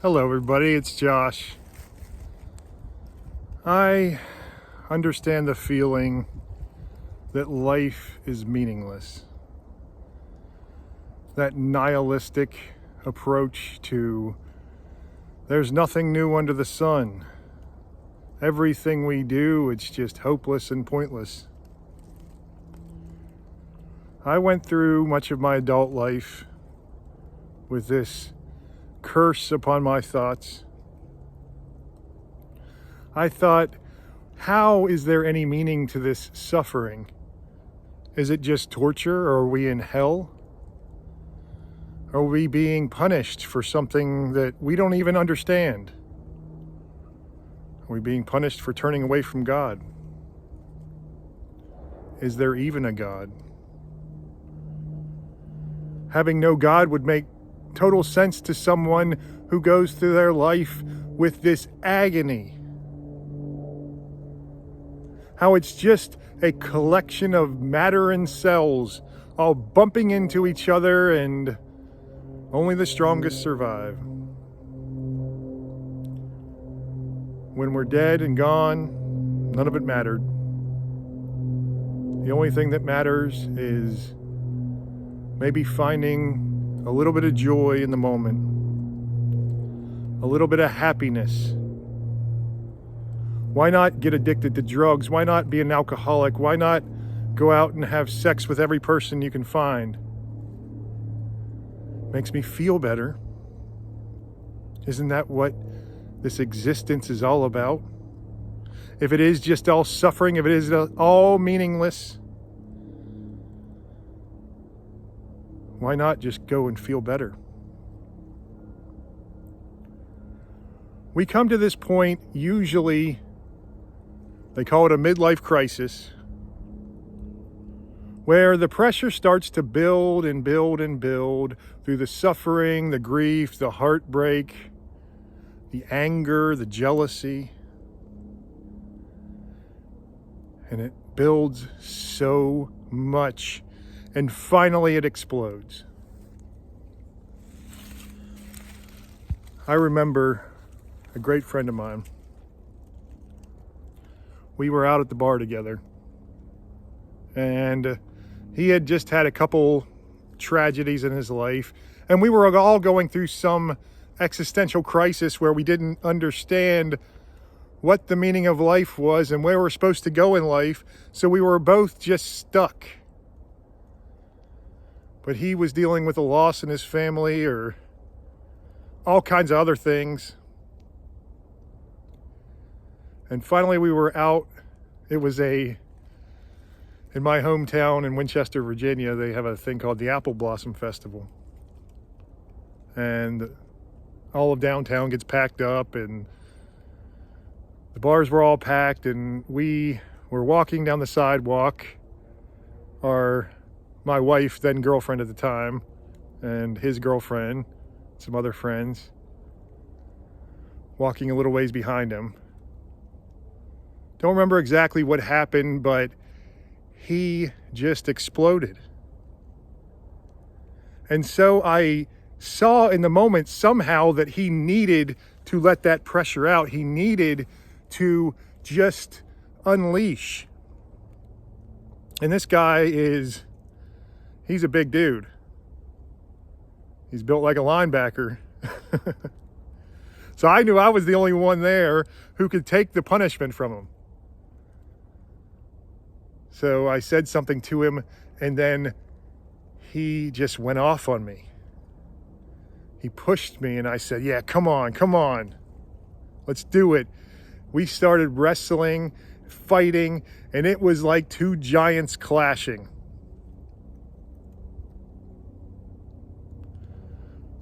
Hello everybody, it's Josh. I understand the feeling that life is meaningless. That nihilistic approach to there's nothing new under the sun. Everything we do, it's just hopeless and pointless. I went through much of my adult life with this curse upon my thoughts. I thought, how is there any meaning to this suffering? Is it just torture, or are we in hell? Are we being punished for something that we don't even understand? Are we being punished for turning away from God? Is there even a God? Having no God would make total sense to someone who goes through their life with this agony. How it's just a collection of matter and cells all bumping into each other and only the strongest survive. When we're dead and gone, none of it mattered. The only thing that matters is maybe finding a little bit of joy in the moment, a little bit of happiness. Why not get addicted to drugs? Why not be an alcoholic? Why not go out and have sex with every person you can find? Makes me feel better. Isn't that what this existence is all about? If it is just all suffering, if it is all meaningless, why not just go and feel better? We come to this point, usually, they call it a midlife crisis, where the pressure starts to build and build and build through the suffering, the grief, the heartbreak, the anger, the jealousy. And it builds so much. And finally it explodes. I remember a great friend of mine. We were out at the bar together. And he had just had a couple tragedies in his life. And we were all going through some existential crisis where we didn't understand what the meaning of life was and where we're supposed to go in life. So we were both just stuck. But he was dealing with a loss in his family or all kinds of other things. And finally we were out. It was in my hometown in Winchester, Virginia, they have a thing called the Apple Blossom Festival. And all of downtown gets packed up and the bars were all packed and we were walking down the sidewalk. My wife, then girlfriend at the time, and his girlfriend, some other friends, walking a little ways behind him. Don't remember exactly what happened, but he just exploded. And so I saw in the moment somehow that he needed to let that pressure out. He needed to just unleash. And this guy he's a big dude. He's built like a linebacker. So I knew I was the only one there who could take the punishment from him. So I said something to him, and then he just went off on me. He pushed me, and I said, yeah, come on. Let's do it. We started wrestling, fighting, and it was like two giants clashing.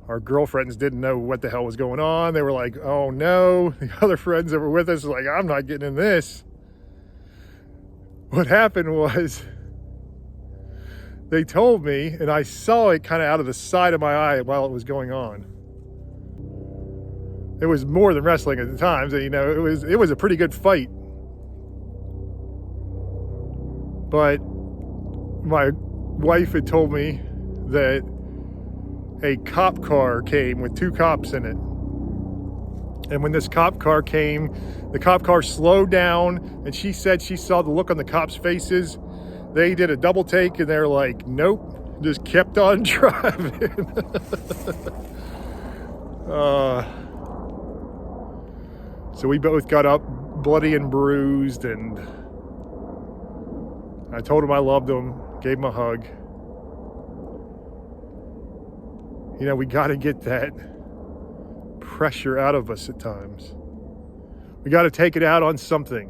Our girlfriends didn't know what the hell was going on. They were like, oh no. The other friends that were with us were like, I'm not getting in this. What happened was they told me, and I saw it kind of out of the side of my eye while it was going on. It was more than wrestling at the time, so it was a pretty good fight. But my wife had told me that a cop car came with two cops in it. And when this cop car came, the cop car slowed down, and she said she saw the look on the cops' faces. They did a double take, and they're like, nope, just kept on driving. So we both got up bloody and bruised, and I told him I loved him, gave him a hug. You know, we got to get that pressure out of us at times. We got to take it out on something,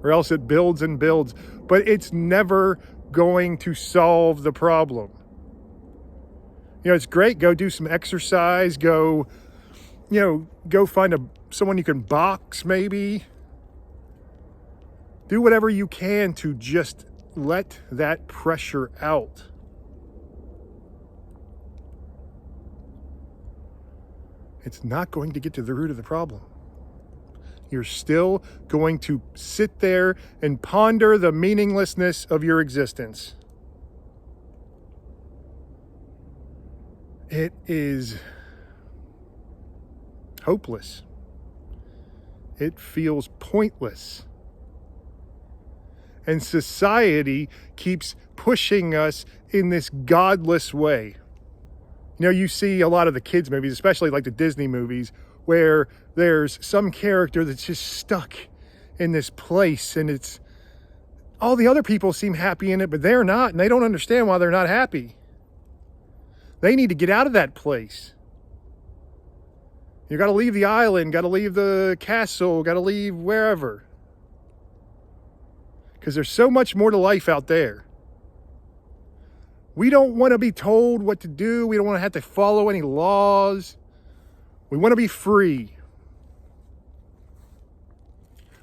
or else it builds and builds. But it's never going to solve the problem. You know, it's great. Go do some exercise. Go find someone you can box maybe. Do whatever you can to just let that pressure out. It's not going to get to the root of the problem. You're still going to sit there and ponder the meaninglessness of your existence. It is hopeless. It feels pointless. And society keeps pushing us in this godless way. You know, you see a lot of the kids' movies, especially like the Disney movies, where there's some character that's just stuck in this place, and it's all the other people seem happy in it, but they're not, and they don't understand why they're not happy. They need to get out of that place. You got to leave the island, got to leave the castle, got to leave wherever. Because there's so much more to life out there. We don't want to be told what to do. We don't want to have to follow any laws. We want to be free.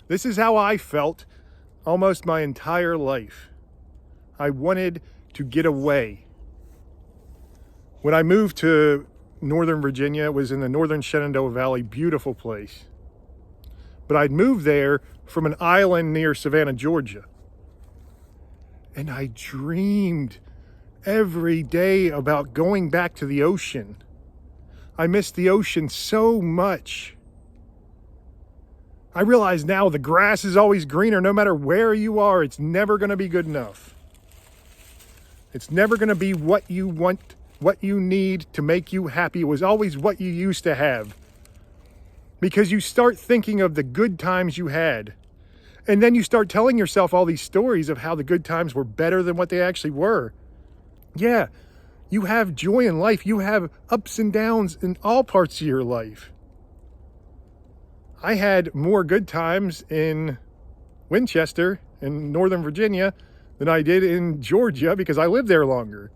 This is how I felt almost my entire life. I wanted to get away. When I moved to Northern Virginia, it was in the Northern Shenandoah Valley, beautiful place. But I'd moved there from an island near Savannah, Georgia. And I dreamed every day about going back to the ocean. I miss the ocean so much. I realize now the grass is always greener no matter where you are. It's never going to be good enough. It's never going to be what you want, what you need to make you happy. It was always what you used to have. Because you start thinking of the good times you had. And then you start telling yourself all these stories of how the good times were better than what they actually were. Yeah, you have joy in life. You have ups and downs in all parts of your life. I had more good times in Winchester, in Northern Virginia, than I did in Georgia because I lived there longer.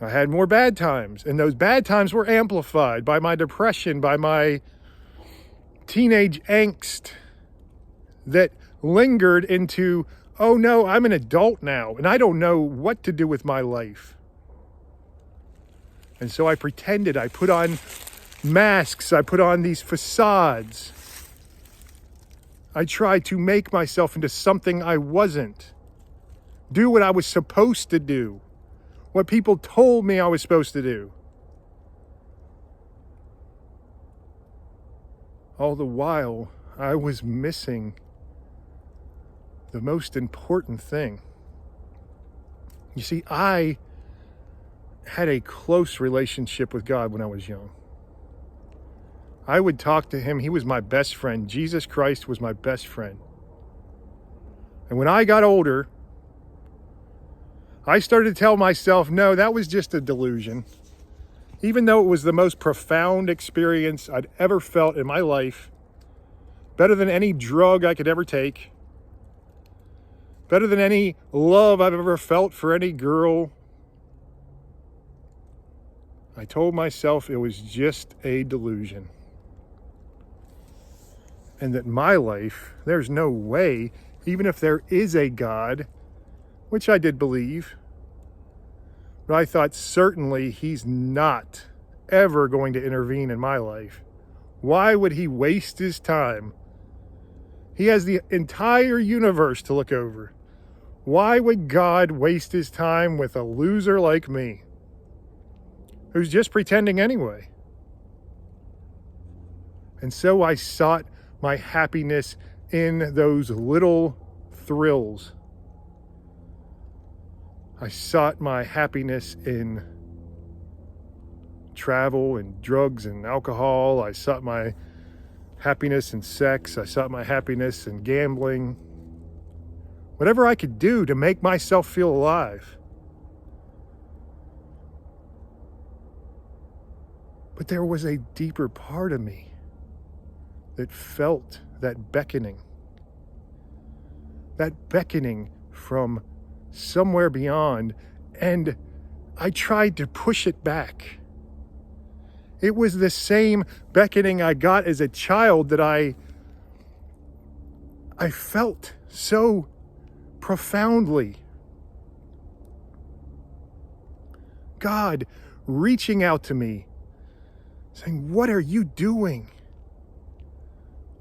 I had more bad times, and those bad times were amplified by my depression, by my teenage angst that lingered into, oh no, I'm an adult now, and I don't know what to do with my life. And so I pretended, I put on masks, I put on these facades. I tried to make myself into something I wasn't. Do what I was supposed to do. What people told me I was supposed to do. All the while, I was missing the most important thing. You see, I had a close relationship with God when I was young. I would talk to him. He was my best friend. Jesus Christ was my best friend. And when I got older, I started to tell myself, no, that was just a delusion. Even though it was the most profound experience I'd ever felt in my life, better than any drug I could ever take, better than any love I've ever felt for any girl, I told myself it was just a delusion. And that my life, there's no way, even if there is a God, which I did believe, but I thought certainly he's not ever going to intervene in my life. Why would he waste his time? He has the entire universe to look over. Why would God waste his time with a loser like me, who's just pretending anyway? And so I sought my happiness in those little thrills. I sought my happiness in travel and drugs and alcohol. I sought my happiness in sex. I sought my happiness in gambling. Whatever I could do to make myself feel alive. But there was a deeper part of me that felt that beckoning from somewhere beyond, and I tried to push it back. It was the same beckoning I got as a child that I felt so profoundly. God reaching out to me, saying, "What are you doing?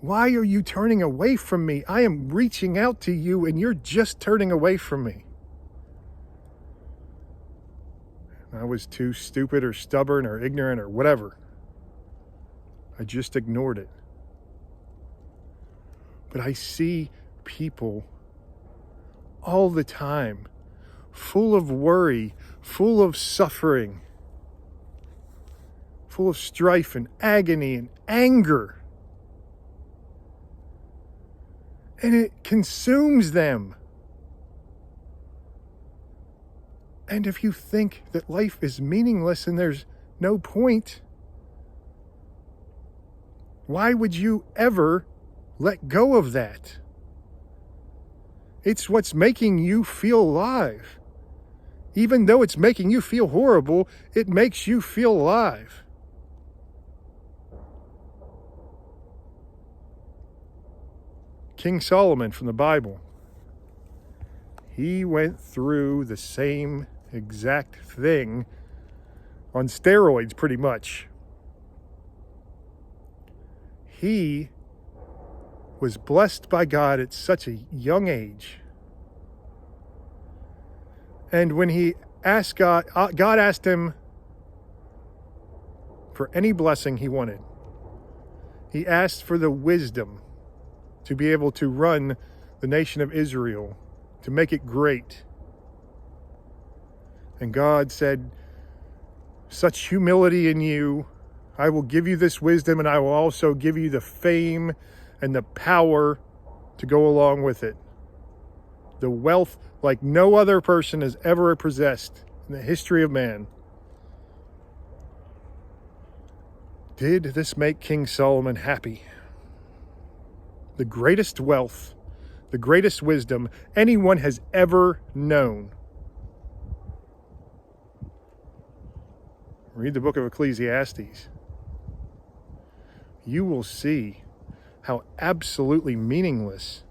Why are you turning away from me? I am reaching out to you and you're just turning away from me." I was too stupid or stubborn or ignorant or whatever. I just ignored it. But I see people all the time, full of worry, full of suffering, full of strife and agony and anger. And it consumes them. And if you think that life is meaningless and there's no point, why would you ever let go of that? It's what's making you feel alive. Even though it's making you feel horrible, it makes you feel alive. King Solomon from the Bible, he went through the same exact thing on steroids, pretty much. He was blessed by God at such a young age. And when he asked God asked him for any blessing he wanted. He asked for the wisdom to be able to run the nation of Israel, to make it great. And God said, "Such humility in you, I will give you this wisdom, and I will also give you the fame and the power to go along with it. The wealth like no other person has ever possessed in the history of man." Did this make King Solomon happy? The greatest wealth, the greatest wisdom anyone has ever known. Read the book of Ecclesiastes. You will see how absolutely meaningless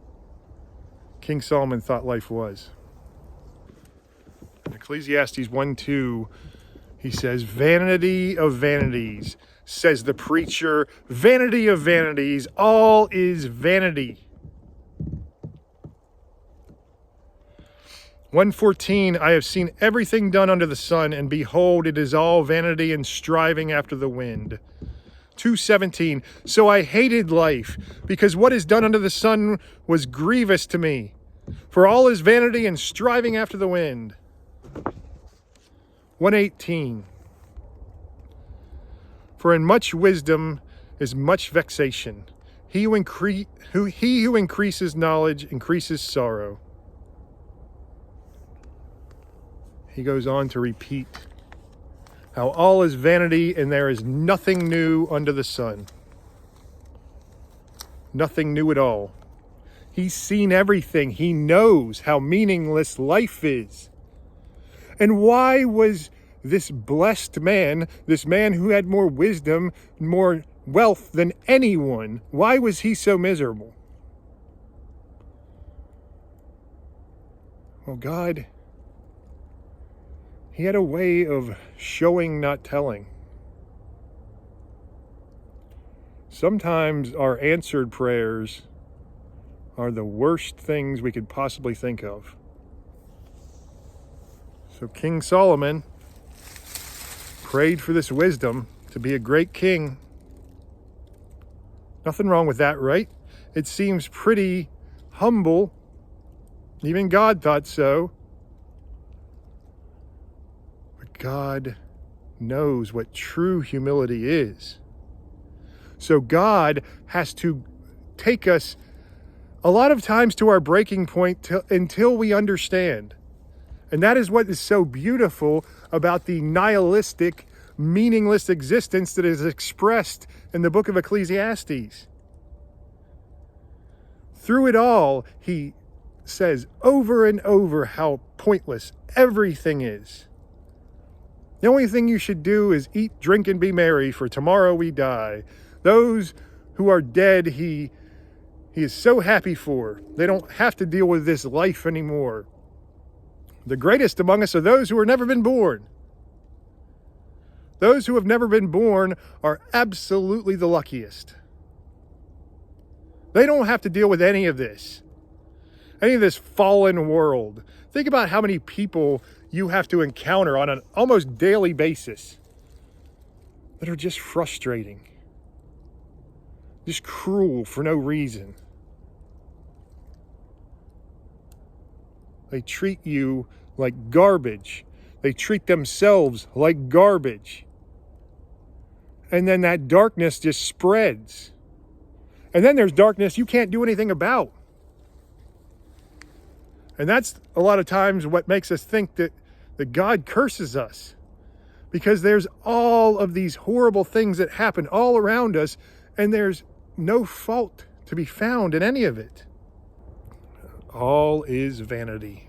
King Solomon thought life was. In Ecclesiastes 1:2, he says, "Vanity of vanities, says the preacher, vanity of vanities, all is vanity." 1:14, "I have seen everything done under the sun, and behold, it is all vanity and striving after the wind." 2:17, "So I hated life, because what is done under the sun was grievous to me. For all is vanity and striving after the wind." 1:18, "For in much wisdom is much vexation. He who increases knowledge increases sorrow." He goes on to repeat how all is vanity and there is nothing new under the sun. Nothing new at all. He's seen everything. He knows how meaningless life is. And why was this blessed man, this man who had more wisdom, more wealth than anyone, why was he so miserable? Well, God, he had a way of showing, not telling. Sometimes our answered prayers are the worst things we could possibly think of. So King Solomon prayed for this wisdom to be a great king. Nothing wrong with that, right? It seems pretty humble. Even God thought so. But God knows what true humility is. So God has to take us a lot of times to our breaking point until we understand. And that is what is so beautiful about the nihilistic, meaningless existence that is expressed in the book of Ecclesiastes. Through it all, he says over and over how pointless everything is. The only thing you should do is eat, drink, and be merry, for tomorrow we die. Those who are dead, he is so happy for. They don't have to deal with this life anymore. The greatest among us are those who have never been born. Those who have never been born are absolutely the luckiest. They don't have to deal with any of this fallen world. Think about how many people you have to encounter on an almost daily basis that are just frustrating, just cruel for no reason. They treat you like garbage. They treat themselves like garbage. And then that darkness just spreads. And then there's darkness you can't do anything about. And that's a lot of times what makes us think that God curses us. Because there's all of these horrible things that happen all around us, and there's no fault to be found in any of it. All is vanity.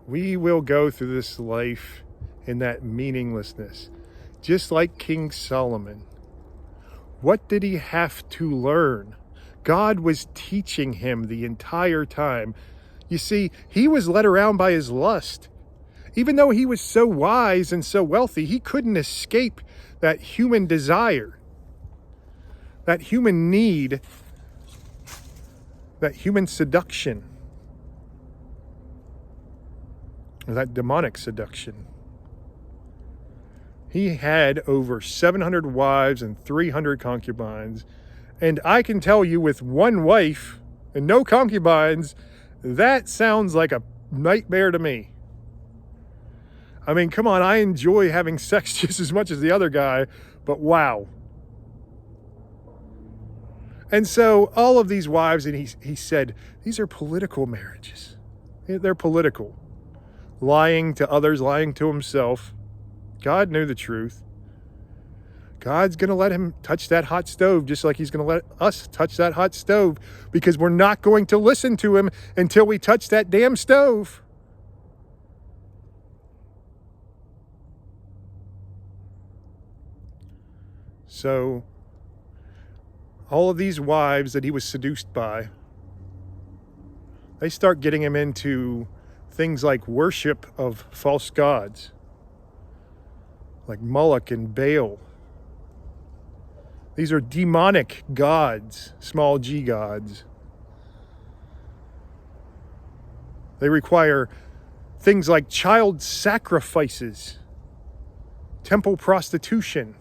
We will go through this life in that meaninglessness, just like King Solomon. What did he have to learn? God was teaching him the entire time. You see, he was led around by his lust. Even though he was so wise and so wealthy, he couldn't escape that human desire, that human need, that human seduction, or that demonic seduction. He had over 700 wives and 300 concubines. And I can tell you, with one wife and no concubines, that sounds like a nightmare to me. I mean, come on, I enjoy having sex just as much as the other guy, but wow. And so all of these wives, and he said, these are political marriages. They're political. Lying to others, lying to himself. God knew the truth. God's going to let him touch that hot stove just like he's going to let us touch that hot stove, because we're not going to listen to him until we touch that damn stove. So, all of these wives that he was seduced by, they start getting him into things like worship of false gods, like Moloch and Baal. These are demonic gods, small g gods. They require things like child sacrifices, temple prostitution.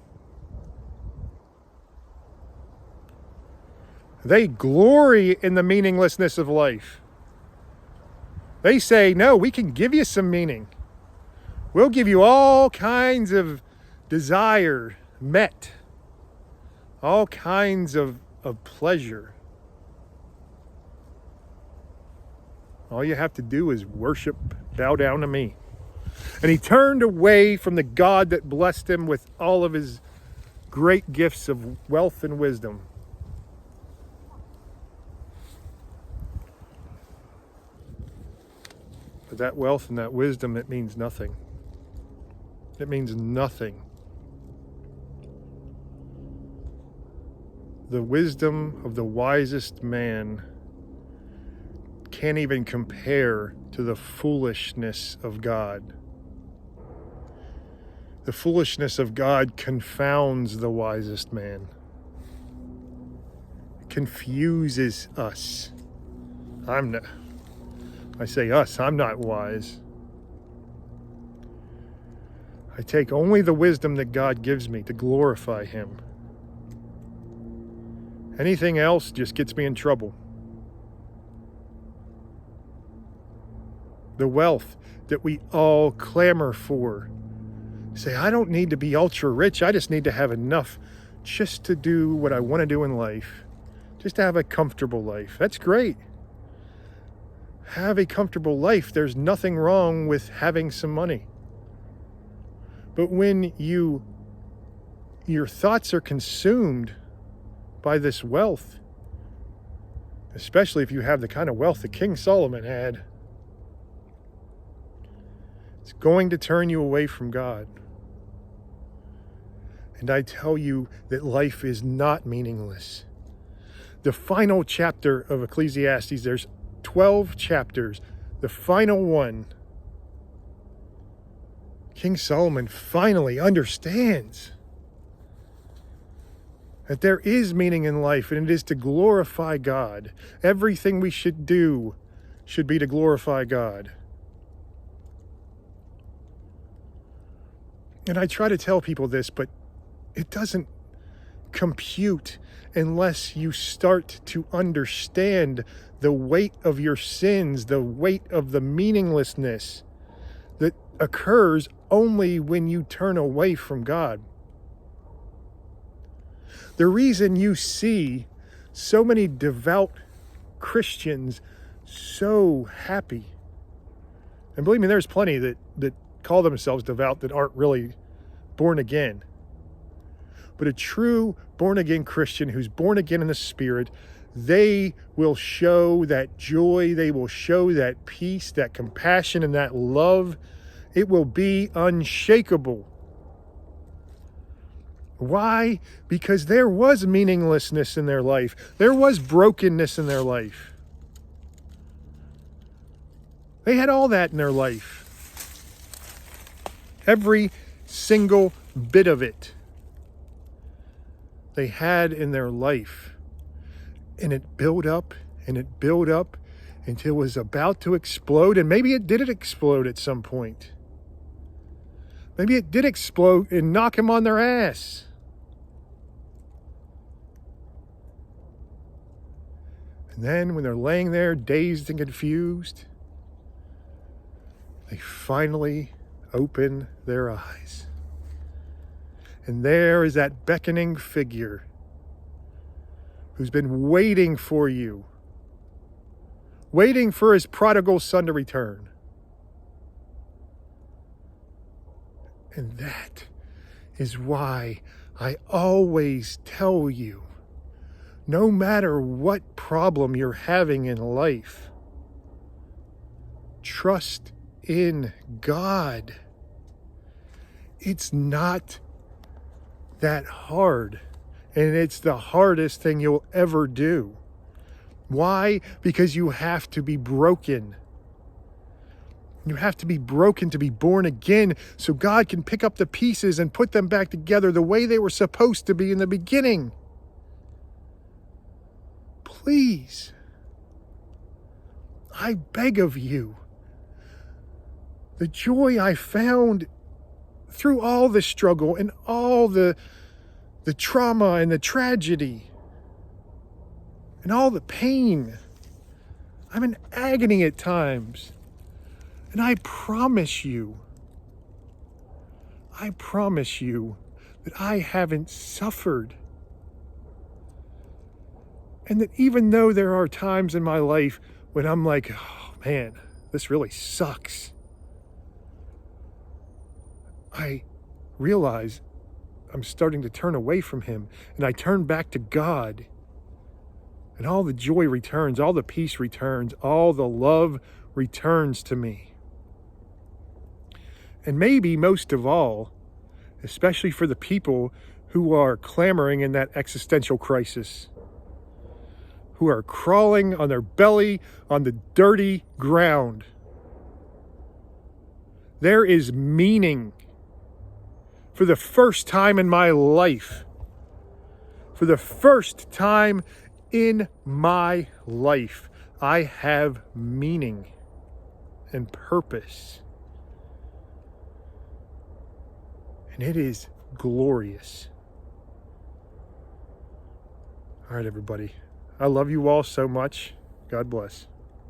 They glory in the meaninglessness of life. They say, no, we can give you some meaning. We'll give you all kinds of desire met. All kinds of pleasure. All you have to do is worship, bow down to me. And he turned away from the God that blessed him with all of his great gifts of wealth and wisdom. But that wealth and that wisdom, it means nothing. It means nothing. The wisdom of the wisest man can't even compare to the foolishness of God. The foolishness of God confounds the wisest man. It confuses us. I say us, I'm not wise. I take only the wisdom that God gives me to glorify him. Anything else just gets me in trouble. The wealth that we all clamor for. Say, I don't need to be ultra rich. I just need to have enough just to do what I want to do in life. Just to have a comfortable life. That's great. Have a comfortable life. There's nothing wrong with having some money. But when your thoughts are consumed by this wealth, especially if you have the kind of wealth that King Solomon had, it's going to turn you away from God. And I tell you that life is not meaningless. The final chapter of Ecclesiastes, there's 12 chapters. The final one, King Solomon finally understands that there is meaning in life, and it is to glorify God. Everything we should do should be to glorify God. And I try to tell people this, but it doesn't compute unless you start to understand the weight of your sins, the weight of the meaninglessness that occurs only when you turn away from God. The reason you see so many devout Christians so happy, and believe me, there's plenty that call themselves devout that aren't really born again. But a true born-again Christian who's born again in the Spirit, they will show that joy, they will show that peace, that compassion, and that love. It will be unshakable. Why? Because there was meaninglessness in their life. There was brokenness in their life. They had all that in their life. Every single bit of it they had in their life. And it built up and it built up until it was about to explode. And maybe it did explode at some point. Maybe it did explode and knock them on their ass. And then when they're laying there dazed and confused, they finally open their eyes. And there is that beckoning figure who's been waiting for you, waiting for his prodigal son to return. And that is why I always tell you, no matter what problem you're having in life, trust in God. It's not that hard, and it's the hardest thing you'll ever do. Why? Because you have to be broken. You have to be broken to be born again, so God can pick up the pieces and put them back together the way they were supposed to be in the beginning. Please, I beg of you, the joy I found through all the struggle and all the trauma and the tragedy and all the pain. I'm in agony at times. And I promise you that I haven't suffered. And that even though there are times in my life when I'm like, oh man, this really sucks, I realize I'm starting to turn away from him, and I turn back to God. And all the joy returns, all the peace returns, all the love returns to me. And maybe most of all, especially for the people who are clamoring in that existential crisis, who are crawling on their belly on the dirty ground, there is meaning. For the first time in my life, for the first time in my life, I have meaning and purpose. And it is glorious. All right, everybody. I love you all so much. God bless.